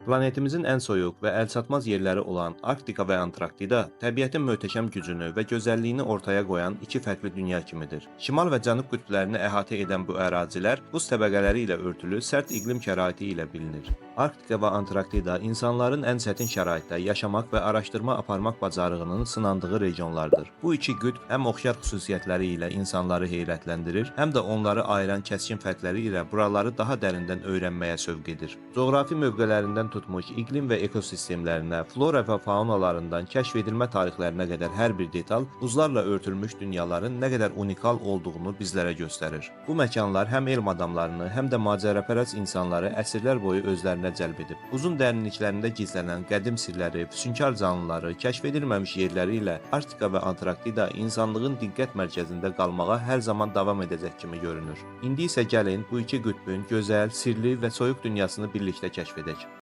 Planetimizin ən soyuq və əlçatmaz yerləri olan Arktika və Antarktida təbiətin möhtəşəm gücünü və gözəlliyini ortaya qoyan iki fərqli dünya kimidir. Şimal və cənub qütblərini əhatə edən bu ərazilər buz təbəqələri ilə örtülü sərt iqlim şəraiti ilə bilinir. Arktika və Antarktida insanların ən çətin şəraitdə yaşamaq və araşdırma aparmaq bacarığının sınandığı regionlardır. Bu iki qütb həm oxşar xüsusiyyətləri ilə insanları heyrətləndirir, həm də onları ayıran kəskin fərqləri ilə buraları daha dərindən öyrənməyə sövq edir. Coğrafi mövqələrindən tutmuş iqlim və ekosistemlərinə, flora və faunalarından kəşf edilmə tarixlərinə qədər hər bir detal buzlarla örtülmüş dünyaların nə qədər unikal olduğunu bizlərə göstərir. Bu məkanlar həm elm adamlarını, həm də macərapərəst insanları əsrlər boyu özlərinə cəlb edib. Buzun dərinliklərində gizlənən qədim sirləri, füsunkar canlıları, kəşf edilməmiş yerləri ilə Arktika və Antarktida insanlığın diqqət mərkəzində qalmağa hər zaman davam edəcək kimi görünür. İndi isə gəlin bu iki qütbün gözəl, sirli və soyuq dünyasını birlikdə kəşf edək.